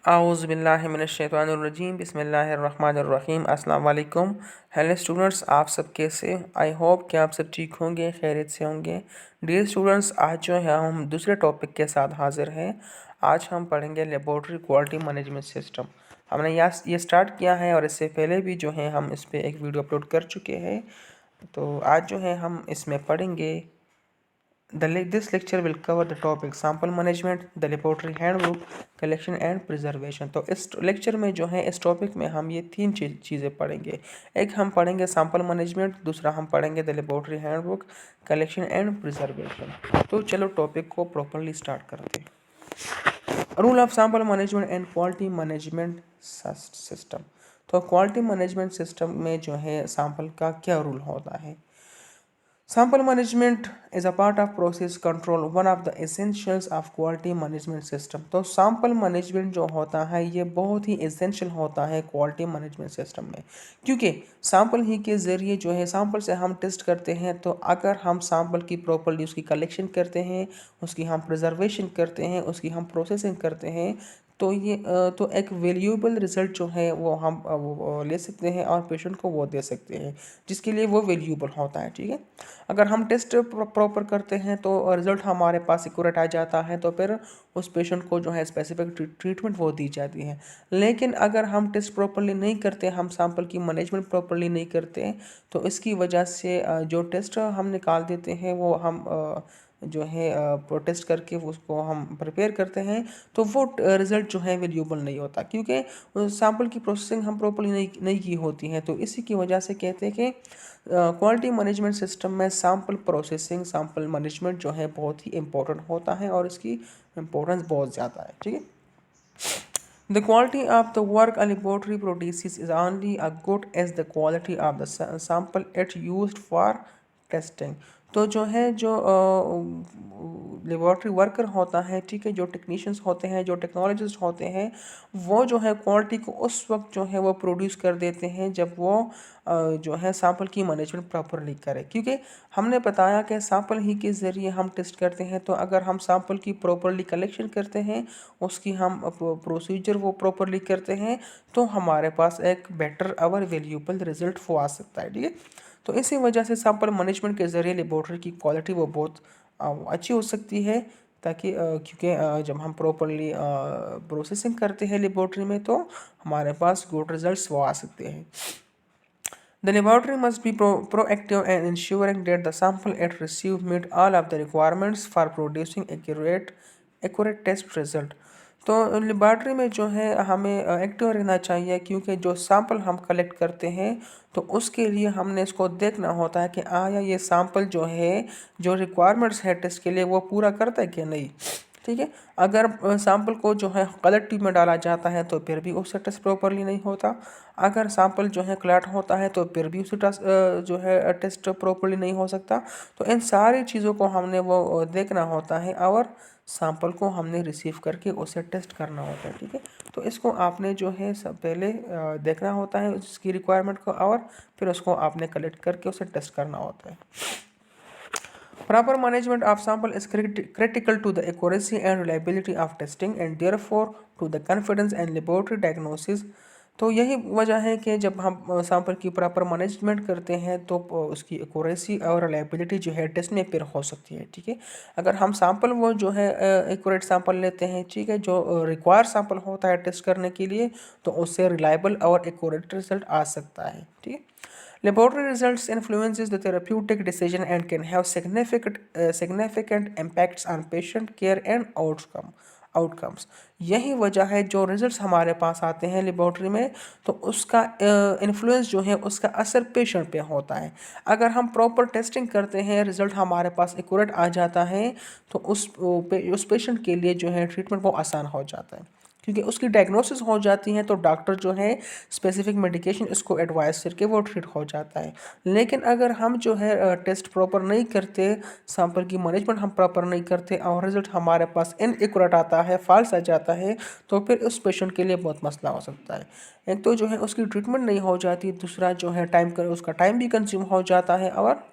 आऊज़ुबिल्लाहिमिनश्शैतानिर्रजीम बिस्मिल्लाहिर्रहमानिर्रहीम अस्सलाम वालेकुम। हेलो स्टूडेंट्स, आप सब कैसे? आई होप कि आप सब ठीक होंगे, खैरियत से होंगे। डियर स्टूडेंट्स, आज जो है हम दूसरे टॉपिक के साथ हाज़िर हैं। आज हम पढ़ेंगे लेबॉर्ट्री क्वालिटी मैनेजमेंट सिस्टम। हमने ये स्टार्ट किया है और इससे पहले भी जो है हम इस पर एक वीडियो अपलोड कर चुके हैं। तो आज जो है हम इसमें पढ़ेंगे This lecture will cover the topic sample management, the laboratory handbook, collection and preservation। तो इस लेक्चर में जो है इस टॉपिक में हम ये तीन चीज़ें पढ़ेंगे। एक हम पढ़ेंगे सैम्पल मैनेजमेंट, दूसरा हम पढ़ेंगे the laboratory handbook, collection and preservation. तो चलो टॉपिक को प्रॉपरली स्टार्ट करते हैं। Rule of sample management and quality management system. तो क्वालिटी मैनेजमेंट सिस्टम में जो है सैम्पल का क्या रूल होता है? Sample management is a part of process control, one of the essentials of quality management system। तो sample management जो होता है ये बहुत ही essential होता है quality management system में, क्योंकि sample ही के ज़रिए जो है sample से हम टेस्ट करते हैं। तो अगर हम sample की properly उसकी कलेक्शन करते हैं, उसकी हम preservation करते हैं, उसकी हम प्रोसेसिंग करते हैं, तो ये तो एक वैल्यूएबल रिज़ल्ट जो है वो हम वो ले सकते हैं और पेशेंट को वो दे सकते हैं जिसके लिए वो वैल्यूएबल होता है। ठीक है, अगर हम टेस्ट प्रॉपर करते हैं तो रिज़ल्ट हमारे पास एक्यूरेट आ जाता है, तो फिर उस पेशेंट को जो है स्पेसिफिक ट्रीटमेंट वो दी जाती है। लेकिन अगर हम टेस्ट प्रॉपरली नहीं करते, हम सैंपल की मैनेजमेंट प्रॉपरली नहीं करते, तो इसकी वजह से जो टेस्ट हम निकाल देते हैं वो हम जो है प्रोटेस्ट करके उसको हम प्रिपेयर करते हैं, तो वो रिज़ल्ट जो है वैल्यूएबल नहीं होता, क्योंकि सैंपल की प्रोसेसिंग हम प्रॉपरली नहीं की होती है। तो इसी की वजह से कहते हैं कि क्वालिटी मैनेजमेंट सिस्टम में सैंपल प्रोसेसिंग, सैंपल मैनेजमेंट जो है बहुत ही इम्पोर्टेंट होता है और इसकी इम्पोर्टेंस बहुत ज़्यादा है। ठीक है, The quality of the work a laboratory produces is only as good as the quality of the sample it used for testing। तो जो है जो लेबॉर्ट्री वर्कर होता है, ठीक है, जो टेक्नीशियंस होते हैं, जो टेक्नोलॉजिस्ट होते हैं, वो जो है क्वालिटी को उस वक्त जो है वो प्रोड्यूस कर देते हैं जब वो जो है सैंपल की मैनेजमेंट प्रॉपरली करें। क्योंकि हमने बताया कि सैंपल ही के ज़रिए हम टेस्ट करते हैं, तो अगर हम सैंपल की प्रॉपरली कलेक्शन करते हैं, उसकी हम प्रोसीजर वो प्रॉपरली करते हैं, तो हमारे पास एक बेटर और वैल्यूएबल रिजल्ट वो आ सकता है। ठीक है, तो इसी वजह से सैंपल मैनेजमेंट के ज़रिए लेबॉर्ट्री की क्वालिटी वो बहुत अच्छी हो सकती है, ताकि क्योंकि जब हम प्रॉपरली प्रोसेसिंग करते हैं लेबॉर्ट्री में, तो हमारे पास गुड रिजल्ट्स वो आ सकते हैं। The laboratory must be proactive in ensuring that the sample it receives meet all of the requirements for producing accurate test result। तो लेबॉर्ट्री में जो है हमें एक्टिव रहना चाहिए, क्योंकि जो सैंपल हम कलेक्ट करते हैं तो उसके लिए हमने इसको देखना होता है कि आया ये सैंपल जो है जो रिक्वायरमेंट्स है टेस्ट के लिए वो पूरा करता है कि नहीं। ठीक है, अगर सैंपल को जो है गलत ट्यूब में डाला जाता है तो फिर भी उससे टेस्ट प्रॉपरली नहीं होता। अगर सैंपल जो है क्लैट होता है तो फिर भी उससे जो है टेस्ट प्रॉपरली नहीं हो सकता। तो इन सारी चीज़ों को हमने वो देखना होता है और सैंपल को हमने रिसीव करके उसे टेस्ट करना होता है। ठीक है, तो इसको आपने जो है सब पहले देखना होता है उसकी रिक्वायरमेंट को, और फिर उसको आपने कलेक्ट करके उसे टेस्ट करना होता है। Proper management of sample is critical to the accuracy and reliability of testing and therefore to the confidence and laboratory diagnosis। तो यही वजह है कि जब हम सैंपल की प्रॉपर मैनेजमेंट करते हैं तो उसकी एक्यूरेसी और रिलायबिलिटी जो है टेस्ट में फिर हो सकती है। ठीक है, अगर हम सैंपल वो जो है एक्यूरेट सैंपल लेते हैं, ठीक है, जो रिक्वायर सैंपल होता है टेस्ट करने के लिए, तो उससे रिलायबल और एक्यूरेट रिजल्ट आ सकता है। ठीक है, laboratory results influences the therapeutic decision and can have significant impacts on patient care and outcomes. यही वजह है जो रिजल्ट्स हमारे पास आते हैं लेबॉर्ट्री में, तो उसका इन्फ्लुएंस जो है उसका असर पेशेंट पे होता है। अगर हम प्रॉपर टेस्टिंग करते हैं, रिजल्ट हमारे पास एक्यूरेट आ जाता है, तो उस पेशेंट के लिए जो है ट्रीटमेंट वो आसान हो जाता है, क्योंकि उसकी डायग्नोसिस हो जाती है, तो डॉक्टर जो है स्पेसिफिक मेडिकेशन इसको एडवाइस करके वो ट्रीट हो जाता है। लेकिन अगर हम जो है टेस्ट प्रॉपर नहीं करते, सैंपल की मैनेजमेंट हम प्रॉपर नहीं करते और रिजल्ट हमारे पास इनएक्यूरेट आता है, फॉल्स आ जाता है, तो फिर उस पेशेंट के लिए बहुत मसला हो सकता है। एक तो जो है उसकी ट्रीटमेंट नहीं हो जाती, दूसरा जो है उसका टाइम भी कंज्यूम हो जाता है और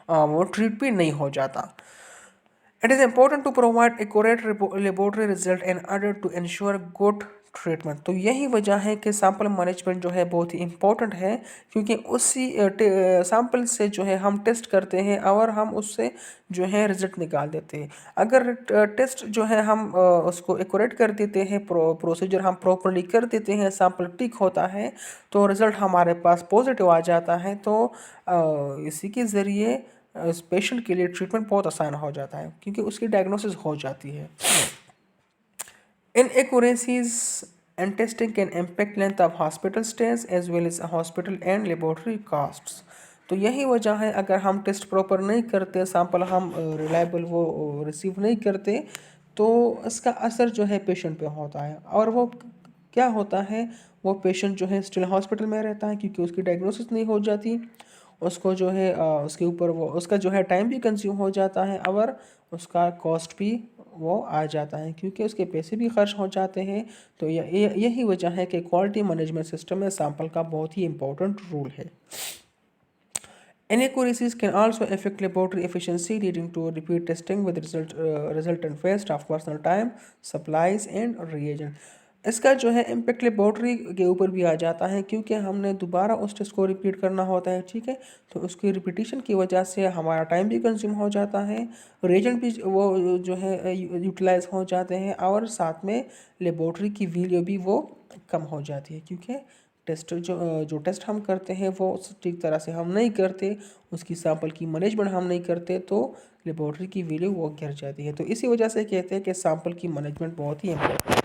वो ट्रीट भी नहीं हो जाता। It is important to provide accurate laboratory result in order to ensure good treatment. तो यही वजह है कि सैंपल मैनेजमेंट जो है बहुत ही इम्पोर्टेंट है, क्योंकि उसी सैंपल से जो है हम टेस्ट करते हैं और हम उससे जो है रिजल्ट निकाल देते हैं। अगर टेस्ट जो है हम उसको एक्यूरेट कर देते हैं, प्रोसीजर हम प्रॉपरली कर देते हैं, सैंपल ठीक होता है तो रिज़ल्ट हमारे पास पॉजिटिव आ जाता है। तो इसी के ज़रिए इस पेशेंट के लिए ट्रीटमेंट बहुत आसान हो जाता है, क्योंकि उसकी डायग्नोसिस हो जाती है। Inaccuracies and testing can impact length of hospital stays as well as hospital and laboratory costs। तो यही वजह है, अगर हम टेस्ट प्रॉपर नहीं करते, सैंपल हम रिलायबल वो रिसीव नहीं करते, तो इसका असर जो है पेशेंट पे होता है। और वो क्या होता है, वो पेशेंट जो है स्टिल हॉस्पिटल में रहता है, क्योंकि उसकी डायग्नोसिस नहीं हो जाती। उसको जो है उसके ऊपर वो उसका जो है टाइम भी कंज्यूम हो जाता है और उसका कॉस्ट भी वो आ जाता है, क्योंकि उसके पैसे भी खर्च हो जाते हैं। तो यही वजह है कि क्वालिटी मैनेजमेंट सिस्टम में सैंपल का बहुत ही इम्पोर्टेंट रोल है। Inaccuracies can also affect laboratory efficiency, leading to repeat testing with resultant waste of personal time, supplies and reagent। इसका जो है इम्पेक्ट लेबॉर्ट्री के ऊपर भी आ जाता है, क्योंकि हमने दोबारा उस टेस्ट को रिपीट करना होता है, ठीक है। तो उसकी रिपीटिशन की वजह से हमारा टाइम भी कंज्यूम हो जाता है, रिएजेंट भी वो जो है यूटिलाइज हो जाते हैं, और साथ में लेबॉर्ट्री की वैल्यू भी वो कम हो जाती है, क्योंकि टेस्ट जो टेस्ट हम करते हैं वो ठीक तरह से हम नहीं करते, उसकी सैंपल की मैनेजमेंट हम नहीं करते, तो लेबॉर्ट्री की वैल्यू वो गिर जाती है। तो इसी वजह से कहते हैं कि सैंपल की मैनेजमेंट बहुत ही इम्पोर्टेंट है।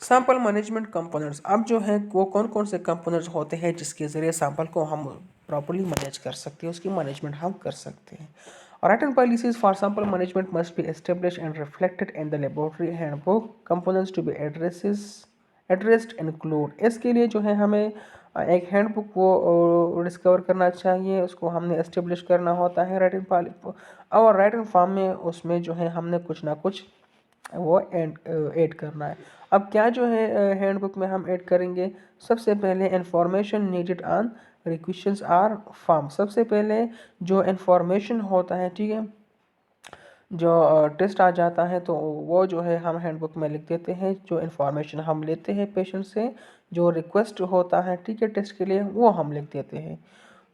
सैंपल मैनेजमेंट कंपोनेंट्स, अब जो है वो कौन कौन से कंपोनेंट्स होते हैं जिसके ज़रिए सैंपल को हम प्रॉपर्ली मैनेज कर सकते हैं, उसकी मैनेजमेंट हम कर सकते हैं। Written policies for sample management must be established and reflected in the laboratory handbook। Components to be addressed include, इसके लिए जो है हमें एक हैंडबुक वो डिस्कवर करना चाहिए, उसको हमने एस्टेब्लिश करना होता है और राइटिंग फॉर्म में उसमें जो है हमने कुछ ना कुछ वो ऐड करना है। अब क्या जो है हैंडबुक में हम ऐड करेंगे, सबसे पहले information needed on requisitions or form. सबसे पहले जो इंफॉर्मेशन होता है, ठीक है, जो टेस्ट आ जाता है तो वो जो है हम हैंडबुक में लिख देते हैं। जो इन्फॉर्मेशन हम लेते हैं पेशेंट से, जो रिक्वेस्ट होता है, ठीक है, टेस्ट के लिए, वो हम लिख देते हैं।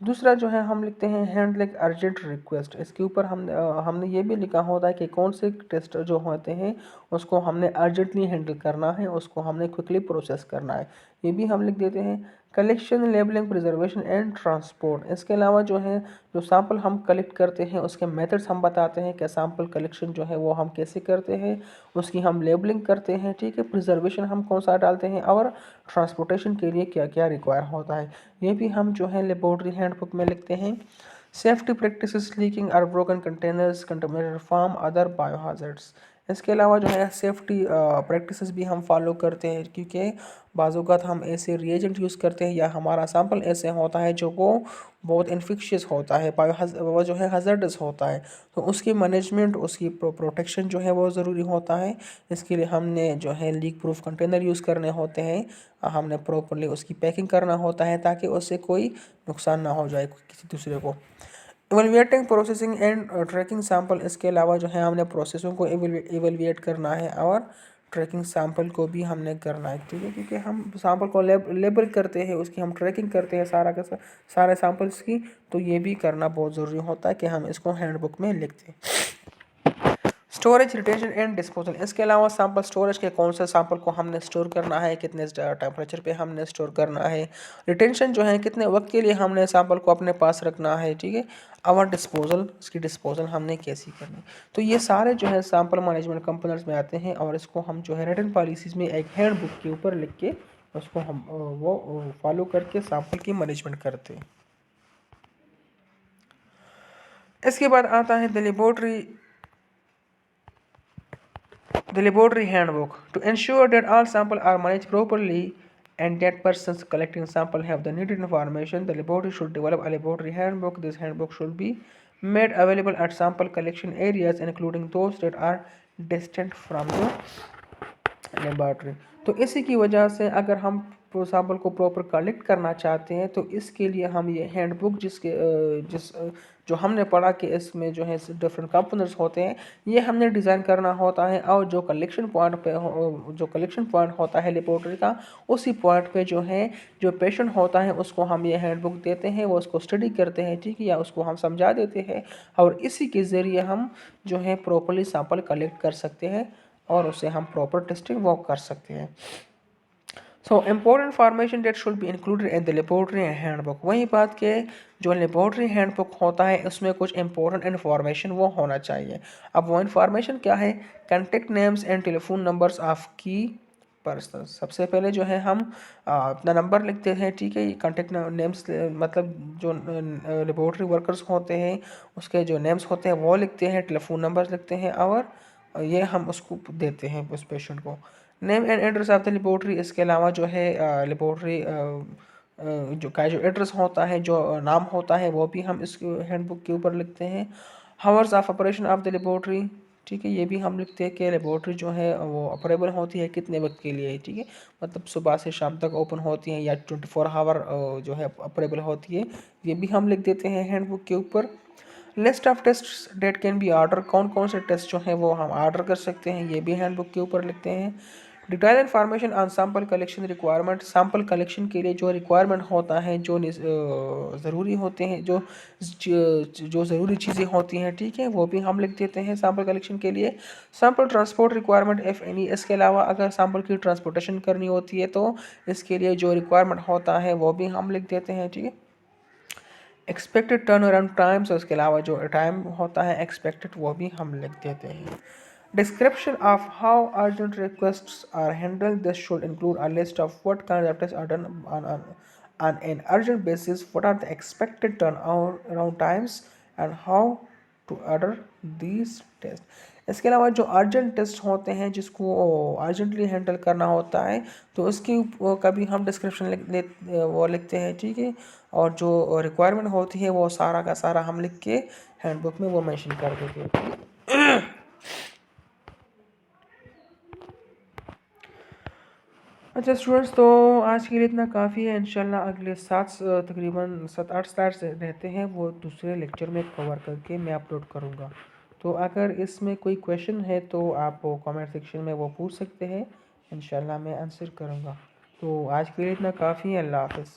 दूसरा जो है हम लिखते हैं हैंडल अर्जेंट रिक्वेस्ट। इसके ऊपर हमने ये भी लिखा होता है कि कौन से टेस्ट जो होते हैं उसको हमने अर्जेंटली हैंडल करना है, उसको हमने क्विकली प्रोसेस करना है, ये भी हम लिख देते हैं। Collection, labelling, preservation and transport, इसके अलावा जो है जो सैंपल हम कलेक्ट करते हैं उसके मेथड्स हम बताते हैं कि सैंपल कलेक्शन जो है वो हम कैसे करते हैं, उसकी हम लेबलिंग करते हैं, ठीक है, प्रिजर्वेशन हम कौन सा डालते हैं, और ट्रांसपोर्टेशन के लिए क्या क्या रिक्वायर होता है, ये भी हम जो है लेबोरेटरी हैंडबुक में लिखते हैं। सेफ्टी प्रैक्टिसेस, लीकिंग और broken containers, contaminated form, other biohazards, इसके अलावा जो है सेफ्टी प्रैक्टिसेस भी हम फॉलो करते हैं, क्योंकि बाज़ हम ऐसे रिएजेंट यूज़ करते हैं या हमारा सैंपल ऐसे होता है जो वो बहुत इन्फेक्शियस होता है, वो जो है हज़ार्डस होता है, तो उसकी मैनेजमेंट, उसकी प्रोटेक्शन जो है वो ज़रूरी होता है। इसके लिए हमने जो है लीक प्रूफ कंटेनर यूज़ करने होते हैं, हमने प्रॉपरली उसकी पैकिंग करना होता है ताकि उससे कोई नुकसान ना हो जाए किसी दूसरे को। Evaluating, processing and tracking sample, इसके अलावा जो है हमने प्रोसेसों को इवेलुएट करना है और ट्रैकिंग सैंपल को भी हमने करना है, ठीक है, क्योंकि हम सैंपल को लेबल करते हैं, उसकी हम ट्रैकिंग करते हैं सारे सैंपल्स की, तो ये भी करना बहुत ज़रूरी होता है कि हम इसको हैंडबुक में लिख दें। स्टोरेज, रिटेंशन एंड डिस्पोजल, इसके अलावा सैंपल स्टोरेज के कौन से सैंपल को हमने स्टोर करना है, कितने टेम्परेचर पे हमने स्टोर करना है, रिटेंशन जो है कितने वक्त के लिए हमने सैंपल को अपने पास रखना है, ठीक है, और डिस्पोजल, इसकी डिस्पोजल हमने कैसी करनी। तो ये सारे जो है सैंपल मैनेजमेंट कंपोनेंट्स में आते हैं, और इसको हम जो है रिटन पॉलिसीज़ में एक हैंडबुक के ऊपर लिख के उसको हम वो फॉलो करके सैंपल की मैनेजमेंट करते हैं। इसके बाद आता है The laboratory handbook. To ensure that all samples are managed properly and that persons collecting sample have the needed information, the laboratory should develop a laboratory handbook. This handbook should be made available at sample collection areas, including those that are distant from the laboratory. तो इसी की वजह से अगर हम sample को proper collect करना चाहते हैं तो इसके लिए हम ये हैंडबुक जो हमने पढ़ा कि इसमें जो है डिफरेंट कंपोनेंट्स होते हैं, ये हमने डिज़ाइन करना होता है। और जो कलेक्शन पॉइंट होता है लेबॉर्ट्री का, उसी पॉइंट पे जो है जो पेशेंट होता है उसको हम ये हैंडबुक देते हैं, वो उसको स्टडी करते हैं, ठीक है, या उसको हम समझा देते हैं। और इसी के ज़रिए हम जो है प्रॉपरली सैंपल कलेक्ट कर सकते हैं और उसे हम प्रॉपर टेस्टिंग वो कर सकते हैं। So important information that should be included in the laboratory handbook. वही बात के जो लेबोरेटरी हैंडबुक होता है उसमें कुछ इंपॉर्टेंट इन्फॉर्मेशन वो होना चाहिए। अब वो इन्फॉर्मेशन क्या है? Contact names and telephone numbers of की पर्सन। सबसे पहले जो है हम अपना नंबर लिखते हैं, ठीक है। ये कॉन्टेक्ट नेम्स मतलब जो लेबोरेटरी वर्कर्स होते हैं उसके जो नेम्स होते हैं वो लिखते हैं, टेलीफोन नंबर्स लिखते हैं और ये हम उसको देते हैं उस पेशेंट को। Name and address of the laboratory. इसके अलावा जो है लेबोरेटरी जो एड्रेस होता है, जो नाम होता है, वो भी हम इस हैंडबुक के ऊपर लिखते हैं। Hours of operation of the laboratory, ठीक है, ये भी हम लिखते हैं कि लेबोरेटरी जो है वो ऑपरेबल होती है कितने वक्त के लिए, ठीक है, मतलब सुबह से शाम तक ओपन होती है या 24 आवर जो है ऑपरेबल होती है, ये भी हम लिख देते हैं हैंडबुक के ऊपर। List of test that can be order. कौन कौन से टेस्ट जो हैं वो हम ऑर्डर कर सकते हैं, ये भी हैंडबुक के ऊपर लिखते हैं। Detail information on sample collection requirement. Sample collection के लिए जो रिक्वायरमेंट होता है, जो ज़रूरी होते हैं, जो ज़रूरी चीज़ें होती हैं, ठीक है, वो भी हम लिख देते हैं सैम्पल कलेक्शन के लिए। Sample transport requirement if any. इसके अलावा अगर सैम्पल की ट्रांसपोर्टेशन करनी होती है तो इसके लिए जो रिक्वायरमेंट होता है वो भी हम लिख देते हैं, ठीक है। एक्सपेक्टेड टर्न अराउंड टाइम्स, उसके अलावा जो टाइम होता है एक्सपेक्टेड वो भी हम लिख देते हैं। Description of how urgent requests are handled. This should include a list of what kind of test are done on an urgent basis, what are the expected turnaround times and how to order these tests। इसके अलावा जो urgent test होते हैं जिसको urgently handle करना होता है तो उसकी का भी हम डिस्क्रिप्शन वो लिखते हैं, ठीक है। और जो रिक्वायरमेंट होती है वो सारा का सारा हम लिख के हैंडबुक में वो मेंशन कर देते हैं। अच्छा स्टूडेंट्स, तो आज के लिए इतना काफ़ी है। इंशाल्लाह अगले तकरीबन 7-8 स्लाइड्स रहते हैं, वो दूसरे लेक्चर में कवर करके मैं अपलोड करूँगा। तो अगर इसमें कोई क्वेश्चन है तो आप कमेंट सेक्शन में वो पूछ सकते हैं, इंशाल्लाह मैं आंसर करूँगा। तो आज के लिए इतना काफ़ी है। अल्लाह हाफ़िज़।